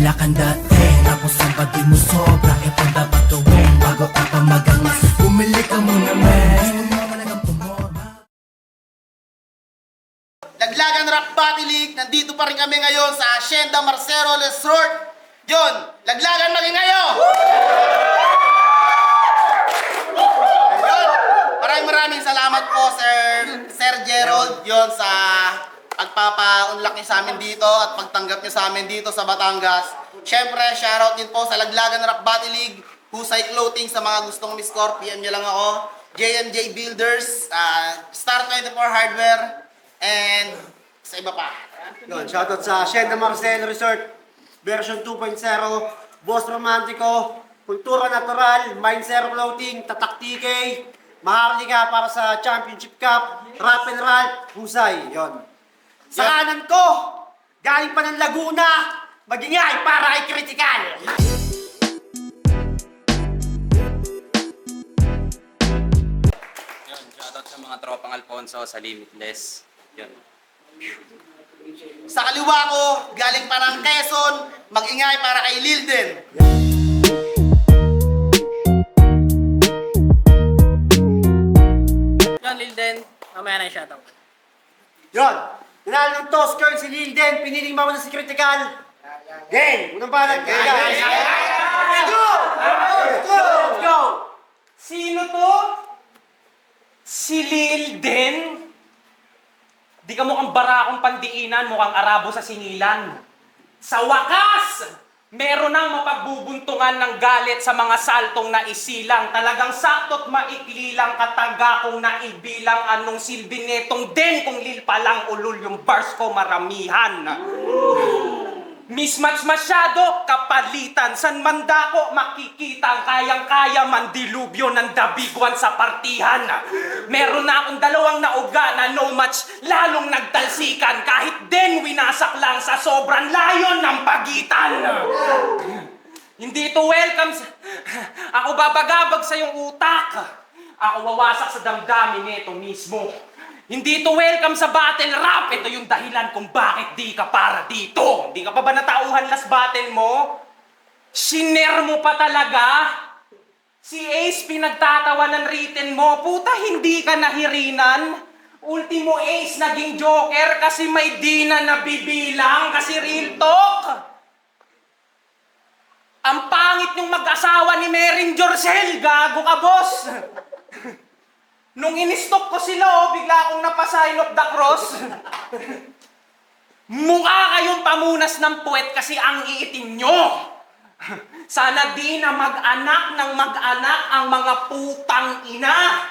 wala kang dating. Tapos ang pati mo sobra, itong dapat gawin bago ka pa magangas. Bumili ka muna men, malagang pumorma. Laglagan Rap Battle League, nandito pa rin kami ngayon sa Hacienda Marcero Resort. Yun, laglagan maging ngayon! Maraming salamat po Sir Gerald yon sa pagpapa-unlock niyo sa amin dito at pagtanggap niyo sa amin dito sa Batangas. Syempre, shoutout din po sa Laglagan Rap Battle League, Husay Clothing sa mga gustong miscore, PM niyo lang ako, JMJ Builders, Star 24 Hardware, and sa iba pa. Yun, shoutout sa Hacienda Marcelo Resort, version 2.0, Boss Romantico, Kultura Natural, Mind Zero Clothing, Tatak TK, Maharlika para sa Championship Cup, Rap and Rap, Husay, yon. Sa kanan ko, galing pa ng Laguna, magingay para kay Critical. Yun, shoutout sa mga tropang Alfonso sa Limitless. Yun. Sa kaliwa ko, galing pa ng Quezon, mag-ingay para kay Lilden. Yan, Lilden. Mamaya na yung shoutout. Yon, nanalo ng toss girl si Lilden, piniling mama na si Critical. Gang, unang balag, gang. Let's go! Let's go! Sino to? Si Lilden? Di ka mukhang barakong pandiinan, mukhang Arabo sa singilan. Sa wakas, meron nang mapagbubuntungan ng galit sa mga saltong na isilang. Talagang sakto't maikli lang kataga kung naibilang anong silbi netong den kung lil pa lang ulul yung bars ko maramihan. Mismatch masyado, kapalitan. San mandako makikita ang kayang-kaya mandilubyo ng dabiguan sa partihan. Meron na akong dalawang nauga na no match, lalong nagtalsikan. Kahit din winasak lang sa sobrang layon ng pagitan. Hindi ito welcome sa... Ako babagabag sa iyong utak. Ako wawasak sa damdamin nito mismo. Hindi ito welcome sa battle rap. Ito yung dahilan kung bakit di ka para dito. Hindi ka pa ba natauhan last battle mo? Shiner mo pa talaga? Si Ace pinagtatawa ng written mo. Puta, hindi ka nahirinan. Ultimo Ace naging joker kasi may di na nabibilang. Kasi real talk. Ang pangit yung mag-asawa ni Mering Jorcel. Gago ka, boss. Nung in-stock ko sila, bigla akong napasign of the cross. Mukha kayong pamunas ng puwet kasi ang iitim nyo. Sana di na mag-anak ng mag-anak ang mga putang ina.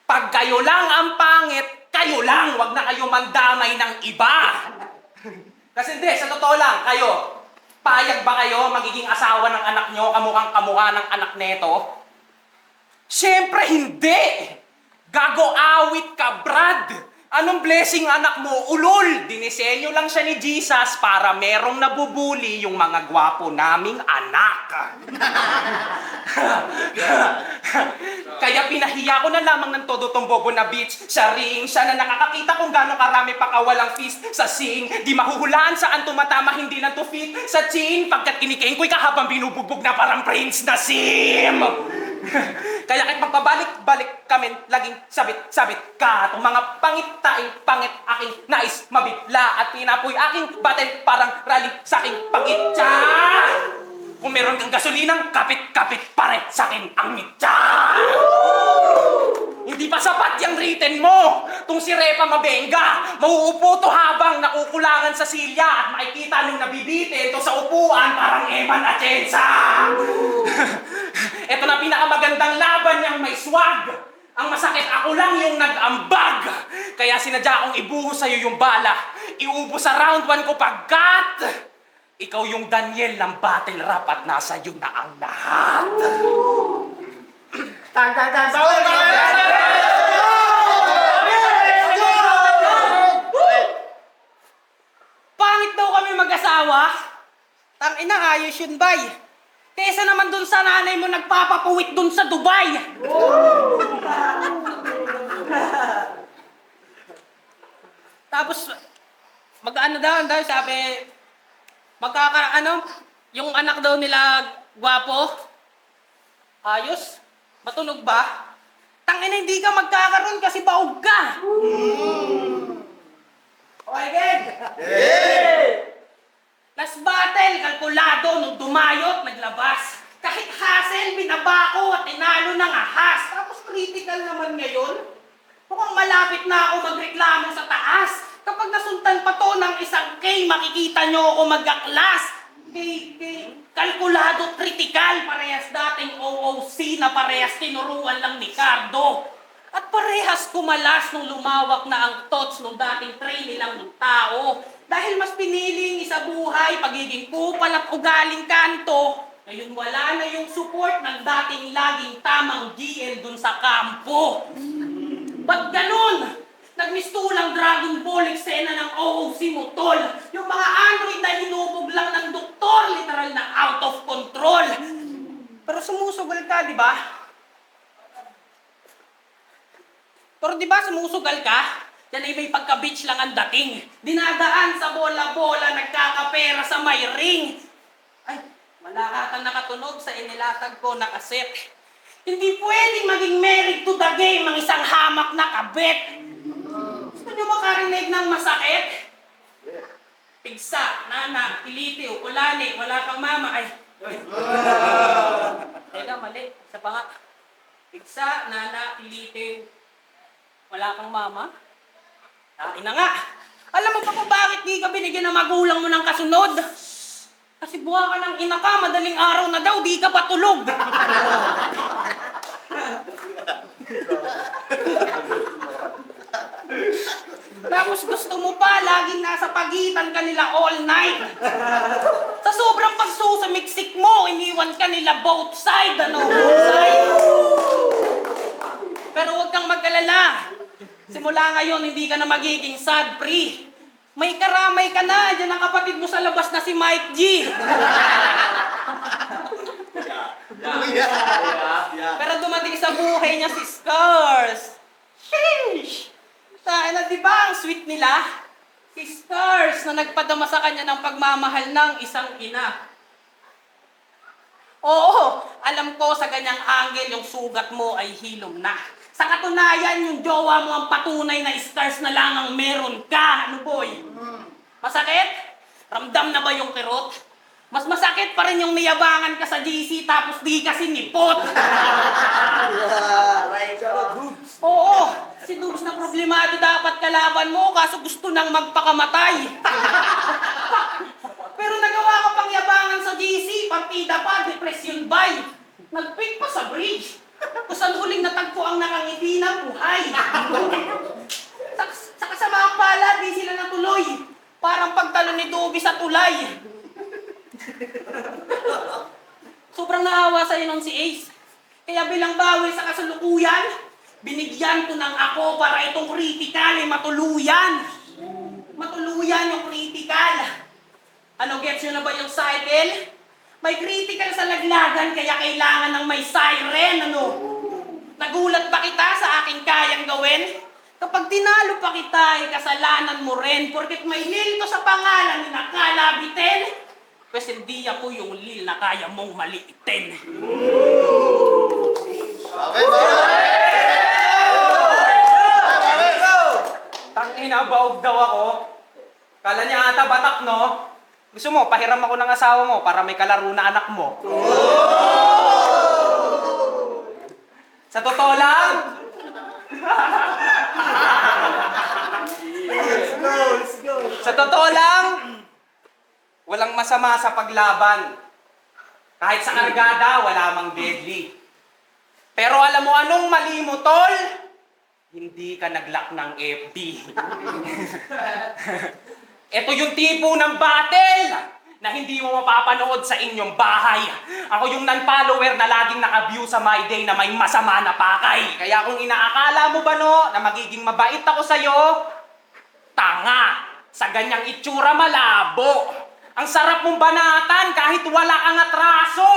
Pag kayo lang ang pangit, kayo lang. Wag na kayo mandamay ng iba. Kasi hindi, sa totoo lang, kayo, payag ba kayo magiging asawa ng anak nyo kamukhang kamukha ng anak neto? Siyempre hindi! Gago awit ka, Brad! Anong blessing anak mo? Ulol! Dinisenyo lang siya ni Jesus para merong nabubuli yung mga gwapo naming anak. Kaya pinahiya ko na lamang ng todo tong bobo na bitch sa ring. Siya na nakakakita kung gano'ng karami pa kawalang feast sa sing. Di mahuhulaan saan tumatama, hindi lang to fit sa chin. Pagkat kinikengkoy ka habang binubugbog na parang Prince na Sim. Kaya kahit magpabalik-balik kami, laging sabit-sabit ka. Itong mga pangit-taing pangit aking nais mabigla at pinapoy aking batel parang rally sa aking pangitsa. Kung meron kang gasolinang kapit-kapit pare sa akin ang mitsa. Hindi pa sapat yung written mo. Tung si Repa Mabenga, mauupo to habang nakukulangan sa silya at makikita nung nabibitin to sa upuan parang Eman Atienza. Ito na pinakamagandang laban niyang may swag. Ang masakit ako lang yung nag-ambag. Kaya sinadya kong ibuhos sa'yo yung bala. Iubo sa round 1 ko pagkat ikaw yung Daniel ng battle rap at nasa iyo na ang lahat. Pangit daw kami mag-asawa? Tangina, ayos yun, bay. Kesa naman dun sa nanay mo nagpapapuwit dun sa Dubai. Tapos, mag-ano daw, sabi, Yung anak daw nila, gwapo. Ayos. Matunog ba? Tangina, hindi ka magkakaroon kasi baog ka. Okay, Geg? Last battle, kalkulado, nung dumayot, naglabas. Kahit hassle, binabako at tinalo ng ahas. Tapos critical naman ngayon. Mukhang malapit na ako magreklamo sa taas. Kapag nasuntan pa to ng isang K, makikita nyo ako mag-aklas. K, kalkulado, critical, parehas dating OOC na parehas tinuruan lang ni Cardo. At parehas kumalas nung lumawak na ang thoughts nung dating trainee lang ng tao. Dahil mas piniling isa buhay, pagiging kupal at ugaling kanto, ngayon wala na yung support ng dating laging tamang GL dun sa kampo. Ba't ganun? Nagmistulang Dragon Ball eksena ng OOC mo, tol. Yung mga android na hinubog lang ng doktor, literal na out of control. Pero sumusugal ka, di ba? Pero di ba sumusugal ka? Yan ay may pagka-bitch lang ang dating. Dinadaan sa bola-bola, nagkakapera sa may ring. Ay, wala ka nakatunog sa inilatag ko na kaset. Hindi pwedeng maging married to the game ang isang hamak na kabit. Gusto nyo makarinig ng masakit? Pigsa, nana, kiliti, ukulani, wala kang mama. Ay, teka, mali. Isa pa nga. Pigsa, nana, kiliti, wala kang mama. Ina nga. Alam mo pa kung bakit di ka binigyan ng magulang mo ng kasunod? Kasi buha ka ng ina ka, madaling araw na daw, di ka patulog. Tapos gusto mo pa, laging nasa pagitan ka nila all night. Sa sobrang pagsusamiksik mo, iniwan ka nila both side, ano? Both side. Pero huwag kang mag-alala. Simula ngayon, hindi ka na magiging sad-free. May karamay ka na, dyan ang kapatid mo sa labas na si Mike G. Pero dumating sa buhay niya si Scars. Sheesh! Tayo na, di ba ang sweet nila? Si Scars na nagpadama sa kanya ng pagmamahal ng isang ina. Oo, alam ko sa ganyang angle yung sugat mo ay hilom na. Sa katunayan, yung jowa mo ang patunay na Scars na lang ang meron ka. Ano, boy? Masakit? Ramdam na ba yung kirot? Mas masakit pa rin yung niyabangan ka sa GC tapos di ka sinipot. Oo, si Dubs na problemado dapat kalaban mo kaso gusto nang magpakamatay. Pero nagawa ka pang yabangan sa GC, partida pa, depression by. Nag-pick pa sa bridge. Kung saan huling natagpo ang nakangiti na buhay. Sa kasamaang pala, di sila natuloy. Parang pagtalo ni Dobby sa tulay. Sobrang naawa sa'yo nung si Ace. Kaya bilang bawi sa kasalukuyan, binigyan ko ng ako para itong critical ay matuluyan. Matuluyan yung critical. Ano, gets nyo na ba yung cycle? May critical sa laglagan kaya kailangan ng may siren, ano? Nagulat ba kita sa aking kayang gawin? Kapag tinalo pa kita, ay kasalanan mo rin. Porket may lil to sa pangalan ni nakalabitin, pues hindi ako yung lil na kaya mong maliitin. Tangina, baog daw ako. Kala niya ata batak, no? Gusto mo, pahiram ako ng asawa mo para may kalaro na anak mo. Sa totoo lang, sa totoo lang, walang masama sa paglaban. Kahit sa kargada, wala mang deadly. Pero alam mo anong mali mo, tol? Hindi ka nag-lock ng FB. Ito yung tipo ng battle na hindi mo mapapanood sa inyong bahay. Ako yung non-follower na laging naka-view sa My Day na may masama na pakay. Kaya kung inaakala mo ba no, na magiging mabait ako sa'yo, tanga. Sa ganyang itsura malabo. Ang sarap mong banatan kahit wala kang atraso.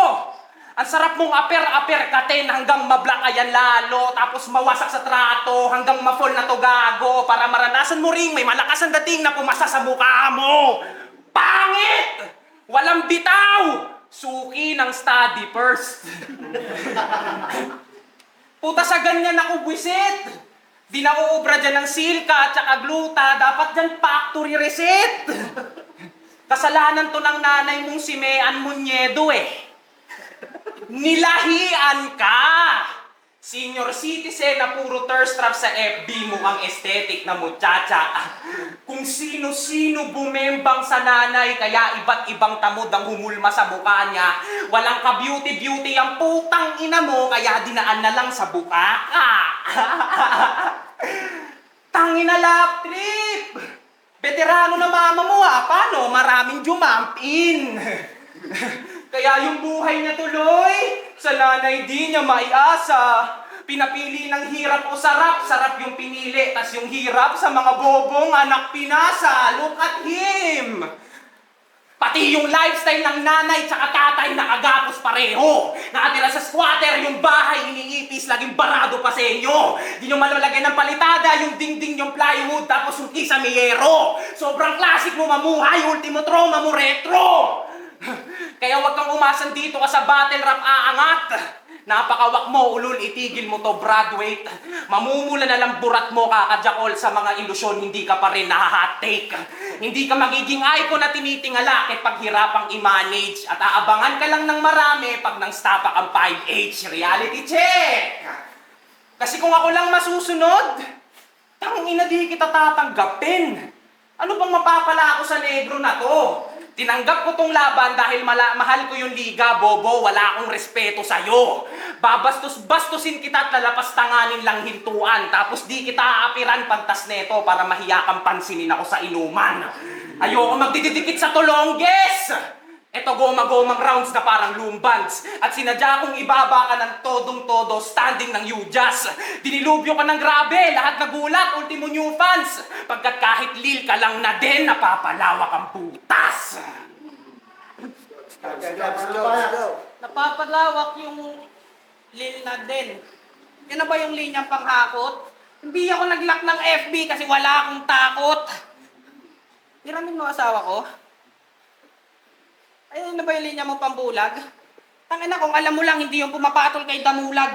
Ang sarap mong aper-aper-katin hanggang mablakayan lalo, tapos mawasak sa trato hanggang ma-fall na to gago para maranasan mo ring may malakas ang dating na pumasa sa mukha mo. Pangit! Walang bitaw! Suki ng study first. Puta sa ganyan ako buwisit. Di na uubra dyan ng silka at saka gluta. Dapat dyan factory reset. Kasalanan to ng nanay mong si Mean Munyedo eh. Nilahian ka! Senior citizen na puro thirst trap sa FB mo ang aesthetic na muchacha. Kung sino-sino bumembang sa nanay, kaya iba't ibang tamod ang humulma sa mukha niya. Walang ka-beauty-beauty ang putang ina mo, kaya dinaan na lang sa bukaka. Tangina lap trip! Veterano na mama mo ha, paano? Maraming jump in. Kaya yung buhay niya tuloy, sa nanay di niya maiasa. Pinapili ng hirap o sarap, sarap yung pinili. Tas yung hirap sa mga bobong anak pinasa. Look at him! Pati yung lifestyle ng nanay tsaka tatay nakagapos pareho. Nakatira sa squatter, yung bahay iniipis, laging barado pa sa inyo. Di nyo malalagay ng palitada, yung dingding yung plywood, tapos yung kisamiyero. Sobrang classic mo mamuhay, ultimo trauma mo retro. Kaya wag kang umasan dito ka sa battle rap aangat. Napakawak mo, ulul, itigil mo to, Broadway. Mamumula na lang burat mo kakajakol sa mga ilusyon, hindi ka pa rin naha-hot take. Hindi ka magiging icon na tinitingala kapag hirapang i-manage. At aabangan ka lang ng marami pag nang stop ang 5H. Reality check! Kasi kung ako lang masusunod, tangina di kita tatanggapin. Ano bang mapapala ako sa negro na to? Tinanggap ko tong laban dahil mahal ko yung liga, bobo. Wala akong respeto sa'yo. Babastos-bastusin kita at lalapas tanganin lang hintuan. Tapos di kita aapiran pantas neto para mahiya kang pansinin ako sa inuman. Ayoko magdidikit sa tulongges! Eto goma-gomang rounds na parang lumbands. At sinadya kong ibaba ka ng todong-todo standing ng Ujas. Dinilubyo ka ng grabe, lahat nagulat, ultimo new fans. Pagkat kahit lil ka lang na din, napapalawak ang butas. Napapalawak yung lil na din. Yan na ba yung linyang panghakot? Hindi ako nag-lock ng FB kasi wala akong takot. Hiramin mo asawa ko? Ay, ano ba yung linya mo pambulag? Tangina, kung alam mo lang, hindi yung pumapatol kay Damulag.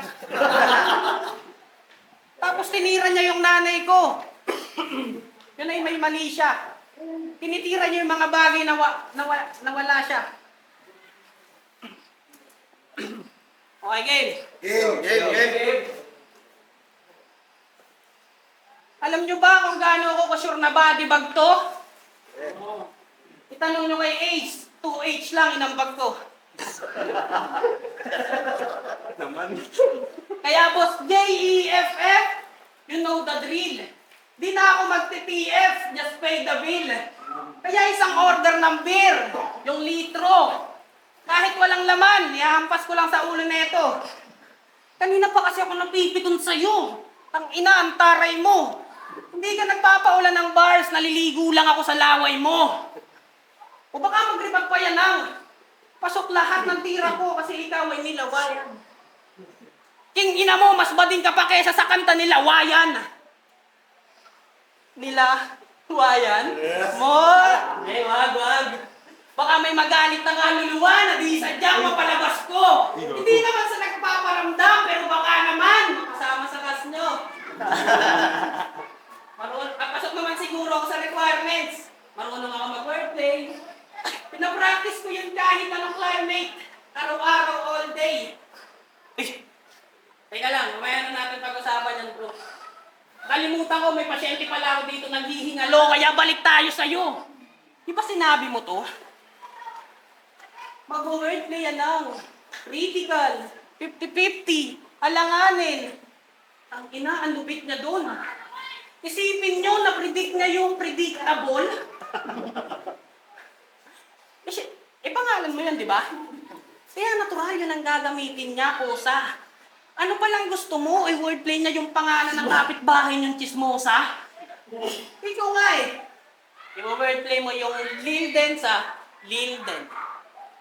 Tapos tinira niya yung nanay ko. Yun ay may mali siya. Tinitira niya yung mga bagay na wala siya. Okay, game. Game. Alam niyo ba kung gaano ako ka-sure na body bag to? Itanong niyo kay Ace. 2H lang inambag ko. Kaya boss, JEFF, you know the drill. Di na ako magti-TF, just pay the bill. Kaya isang order ng beer, yung litro. Kahit walang laman, ihahampas ko lang sa ulo na ito. Kanina pa kasi ako napipiton sa'yo. Ang ina, ang taray mo. Hindi ka nagpapaulan ng bars, naliligo lang ako sa laway mo. O baka magripag pa yan ang pasok lahat ng tira ko kasi ikaw ay nilawayan. King ina mo, mas bading ka pa kesa sa kanta nila, wayan. Wayan? Mo? Wag. Baka may magalit na kaluluwa na di sadyang mapalabas ko. Hindi naman sa nagpaparamdam, pero baka naman, kasama sa kas nyo. Papasok naman siguro ako sa requirements. Marunong ako mag-wordplay. Pinapractice ko yun kahit anong climate. Araw-araw, all day. Teka lang, mamaya na natin pag-usapan yan, bro. Kalimutan ko, may pasyente pala ako dito naghihingalo, kaya balik tayo sa'yo. Di ba sinabi mo to? Mag-wordplay yan lang. Critical. 50-50. Alanganin. Ang ina, ang lupit niya doon. Isipin nyo, na-predict niya yung predictable. Pangalan mo yun, di ba? Kaya natural yun ang gagamitin niya, kusa. Ano palang gusto mo? Wordplay niya yung pangalan ng kapitbahay niyong chismosa? Ikaw nga eh. I-wordplay mo yung Lilden sa Lilden.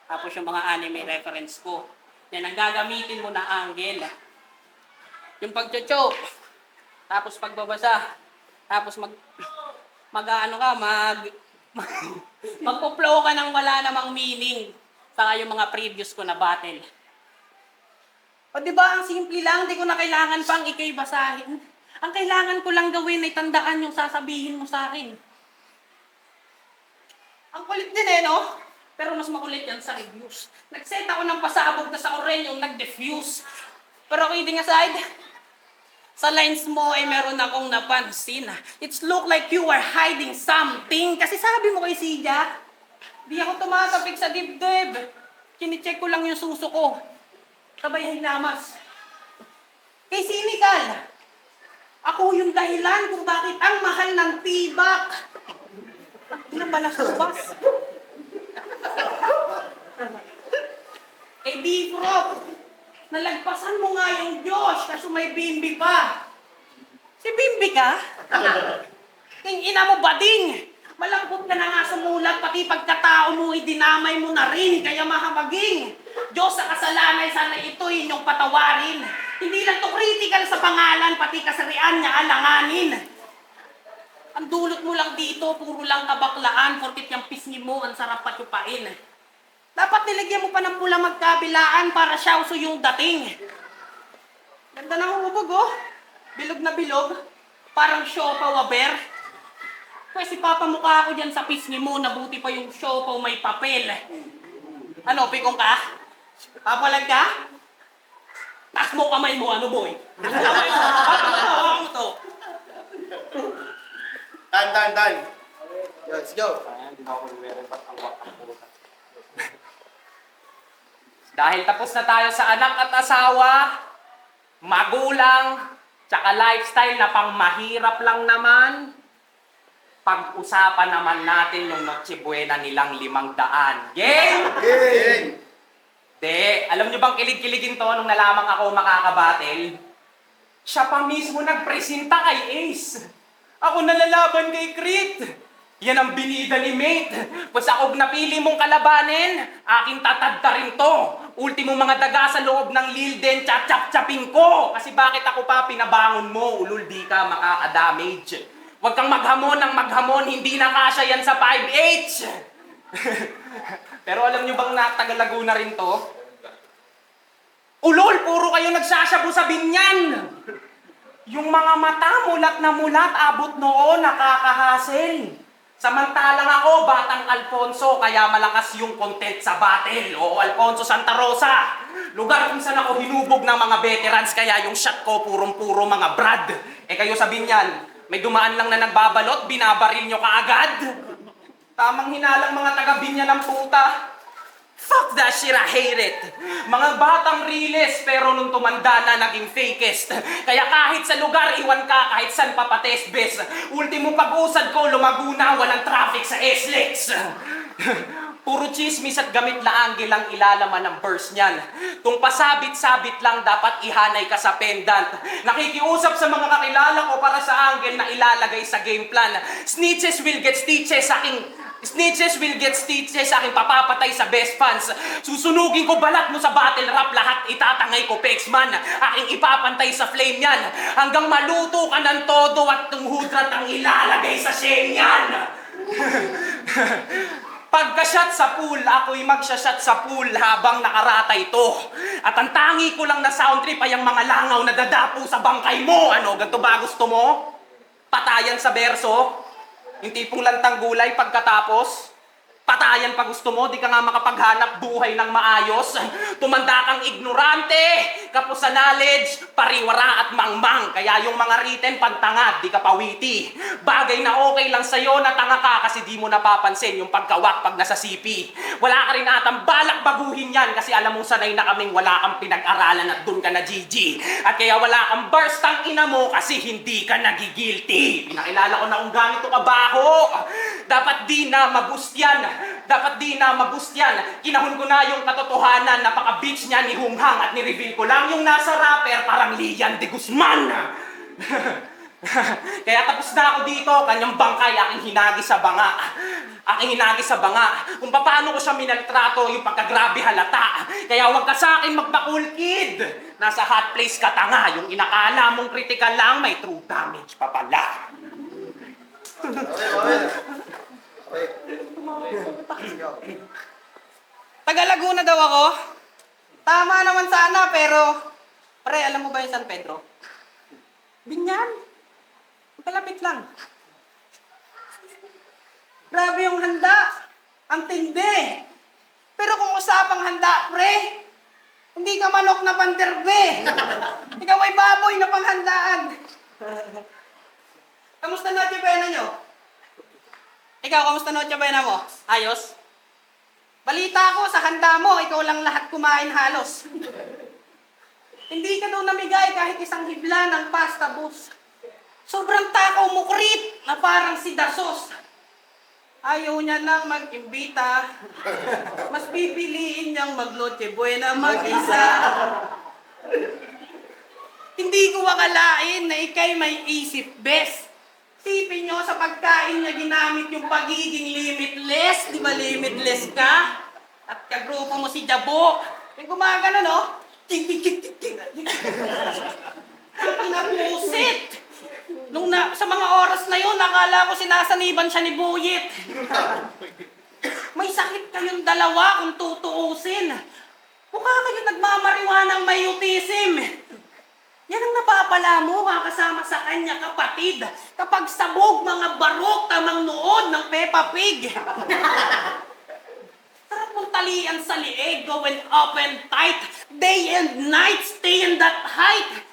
Tapos yung mga anime reference ko. Yan ang gagamitin mo na angle. Yung pag-choke. Tapos pagbabasa. Tapos Magpo-flow ka nang wala namang meaning. Saka yung mga previous ko na battle. O di ba ang simple lang, di ko na kailangan pang ikay basahin. Ang kailangan ko lang gawin ay tandaan yung sasabihin mo sa akin. Ang kulit din no? Pero mas makulit yan sa reviews. Nag-set ako ng pasabog na sa Oren yung nag-diffuse. Pero kidding aside, sa lines mo ay meron akong napansin. It's look like you are hiding something. Kasi sabi mo kay Sija, di ako tumatapik sa dibdib. Kinicheck ko lang yung suso ko. Sabay hinamas. Kay Cynical, ako yung dahilan kung bakit ang mahal ng tibak. Ano ba nasubas? Kay Bifrop, nalagpasan mo nga yung Diyos kasi may bimbi pa. Si bimbi ka? King ina mo bading. Malambot ka na nga sumulat, pati pagkatao mo idinamay mo na rin, kaya mahamaging. Diyos sa kasalanay, sana ito inyong patawarin. Hindi lang to critical sa pangalan, pati kasarian niya alanganin. Ang dulot mo lang dito, puro lang kabaklaan, porkit yung pisngi mo, ang sarap patyupain. Dapat nilagyan mo pa ng pula magkabilaan para siyawso yung dating. Ganda ng hubog, oh. Bilog na bilog. Parang siopaw aber. Pwes ipapamukha ako dyan sa pisngi mo, nabuti pa yung siopaw may papel. Ano, pikong ka? Papalag ka? Taas mo kamay mo, ano boy? Ano mo to? Dan. Let's go. Dahil tapos na tayo sa anak at asawa, magulang, tsaka lifestyle na pang mahirap lang naman, pag-usapan naman natin yung Noche Buena nilang 500. Game! Game! De, alam nyo bang kilig-kiligin to nung nalamang ako makakabattle? Siya pa mismo nagpresenta kay Ace. Ako nalalaban kay Crit. Yan ang binida ni Mate. Pues ako napili mong kalabanin, aking tatadta rin to. Ultimo mga daga sa loob ng Lilden, chap-chap-chapin ko. Kasi bakit ako pa pinabangon mo, ulul di ka makaka-damage. Huwag kang maghamon ng maghamon, hindi na kasya yan sa 5H. Pero alam nyo bang taga Laguna rin to? Ulol, puro kayo nagsasyabu sa binyan. Yung mga mata, mulat na mulat, abot noon, nakakahasil. Samantalang ako, Batang Alfonso, kaya malakas yung content sa battle. O Alfonso Santa Rosa. Lugar kung saan ako hinubog ng mga veterans, kaya yung shot ko purong-puro mga brad. Eh kayo sabihin niyan, may dumaan lang na nagbabalot, binabaril nyo kaagad. Tamang hinalang mga taga-binya ng puta. Fuck that shit, I hate it. Mga batang realist, pero nung tumanda na naging fakest. Kaya kahit sa lugar, iwan ka, kahit saan papatesbes. Ultimo pag-usad ko, lumago na, walang traffic sa SLEX. Puro chismis at gamit laanggil ang ilalaman ng verse niyan. Kung pasabit-sabit lang, dapat ihanay ka sa pendant. Nakikiusap sa mga kakilala ko para sa angle na ilalagay sa game plan. Snitches will get stitches sa aking... Snitches will get stitches sa aking papapatay sa best fans. Susunugin ko balat mo sa battle rap, lahat itatangay ko Pexman. Aking ipapantay sa flame yan. Hanggang maluto ka ng todo at tunghudrat ang ilalagay sa shame yan. Pagka-shot sa pool, ako'y magsha-shot sa pool habang nakarata ito. At ang tangi ko lang na sound trip ay ang mga langaw na dadapo sa bangkay mo. Ano, ganito ba gusto mo? Patayan sa berso? Yung tipong lantang gulay pagkatapos, patayan pa gusto mo, di ka nga makapaghanap buhay ng maayos. Tumanda kang ignorante, kapos sa knowledge, pariwara at mangmang. Kaya yung mga written pantangad, di ka pawiti. Bagay na okay lang sa'yo na tanga ka kasi di mo napapansin yung pagkawak pag nasa CP. Wala ka rin atang balak baguhin yan kasi alam mong sanay na kaming wala kang pinag-aralan at dun ka na GG. At kaya wala kang burst ang ina mo kasi hindi ka nagigilty. Pinakilala ko na kung ganito kabaho. Dapat di na maboost yan. Dapat di na maboost yan. Kinahon ko na yung katotohanan. Napaka-bitch niya ni Hunghang at ni-reveal ko lang yung nasa rapper parang Lian de Guzman. Kaya tapos na ako dito, kanyang bangkay, aking hinagi sa banga. Aking hinagi sa banga. Kung paano ko siya minaltrato, yung pagkagrabe halata. Kaya huwag ka sa akin magpakul, kid. Nasa hot place ka tanga. Yung inakala mong critical lang, may true damage pa pala. Okay. Taga Laguna daw ako. Tama naman sana, pero... Pre, alam mo ba yung San Pedro? Binyan. Kalapit lang. Grabe yung handa. Ang tindi. Pero kung usapang handa, pre, hindi ka manok na panderbe. Ikaw ay baboy na panghandaan. Kamusta Noche Buena nyo? Ikaw, kamusta Noche Buena mo? Ayos? Balita ko, sa handa mo, ikaw lang lahat kumain halos. Hindi ka daw namigay kahit isang hibla ng pasta bus. Sobrang takaw mo, Krit, na parang si Dasos. Ayaw niya nang mag-imbita. Mas pipiliin niyang mag-Noche Buena mag-isa. Hindi ko akalain na ikay may isip best. Sipin nyo sa pagkain niya ginamit yung pagiging limitless. Di ba limitless ka? At kagrupo mo si Jabo. Yung gumagano, no? Ting, ting, ting, ting, ting. Ang napusit. Sa mga oras na yun, nakala ko sinasaniban siya ni Buyit. May sakit kayong dalawa kung tutuusin. Mukha kayo nagmamariwanang may autism. Yan ang napapala mo kasama sa kanya kapatid. Kapag sabog mga barok tamang nood ng Peppa Pig. Sarap mong talian sa lieg, going up and tight. Day and night, stay in that height.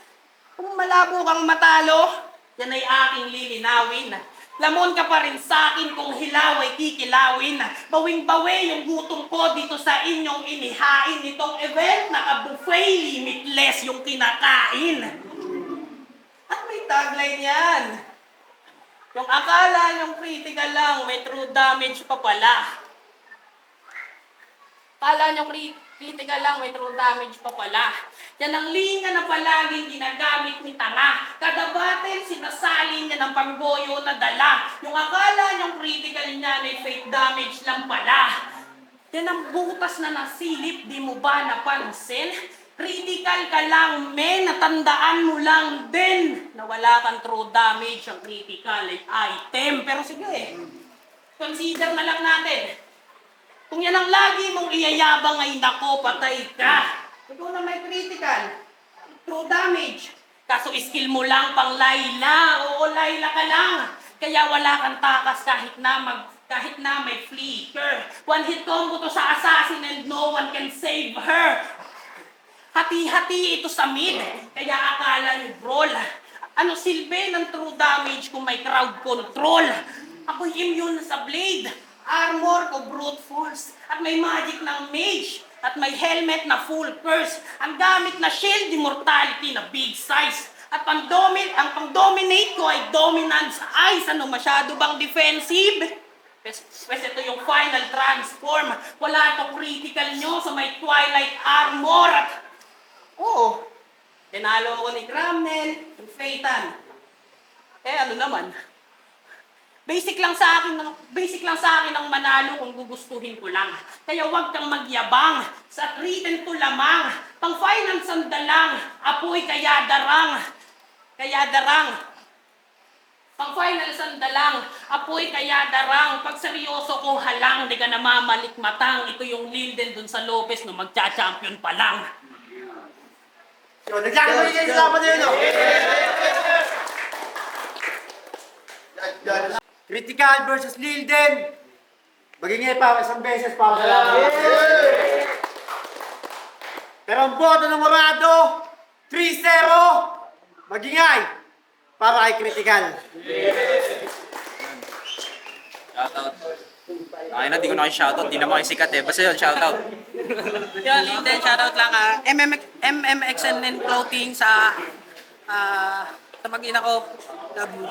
Kung malabo kang matalo, yan ay aking lilinawin. Lamon ka pa rin sa akin kung hilaw ay kikilawin. Bawing-bawi yung gutom ko dito sa inyong inihain. Itong event, naka-buffet, limitless yung kinakain. At may tagline yan. Yung akala yung critical lang, may true damage pa pala. Akala nyo critical lang, may true damage pa pala. Yan ang linya na palaging ginagamit ni tanga. Kada battle, sinasali niya ng panggoyo na dala. Yung akala niyong critical niya ay fake damage lang pala. Yan ang butas na nasilip, di mo ba napansin? Critical ka lang, men, natandaan mo lang din na wala kang true damage ang critical item. Pero sige, consider na lang natin. Kung yan ang lagi mong iyayabang ay nako, patay ka. Ikaw na may critical, true damage. Kaso skill mo lang pang Layla. Oo, Layla ka lang. Kaya wala kang takas kahit na may flicker. One hit combo to sa assassin and no one can save her. Hati-hati ito sa mid. Kaya akala ni Brawl. Ano silbi ng true damage kung may crowd control? Ako'y immune sa blade. Armor ko brute force. At may magic ng mage. At may helmet na full curse. Ang gamit na shield, immortality na big size. At ang pang-dominate ko ay dominance eyes. Ano, masyado bang defensive? Pwes ito yung final transform. Wala to critical nyo sa may twilight armor. At, oo, tinalo ko ni Gramnel, yung Phaeton. Ano naman? Basic lang sa akin ang manalo kung gugustuhin ko lang. Kaya huwag kang magyabang sa written to lamang. Pang finance ang dalang, apoy kaya darang. Pang finance ang dalang, apoy kaya darang. Pag seryoso ko halang, di ka namamalikmatang. Ito yung Linden dun sa Lopez no magcha-champion pa lang. So, nagkakaroon kayo sa laban na yun, no? Critical versus Lilden. Magingay pa isang beses para sa laban. Pero ang boto ng Morado, 3-0. Magingay para kay Critical. Shoutout. Ay na, di ko na kayo shoutout. Di naman kayo sikat eh. Basta yun, shoutout. Yun, Linden, shoutout lang MMXNN Clothing sa mag-ina ko. Love you.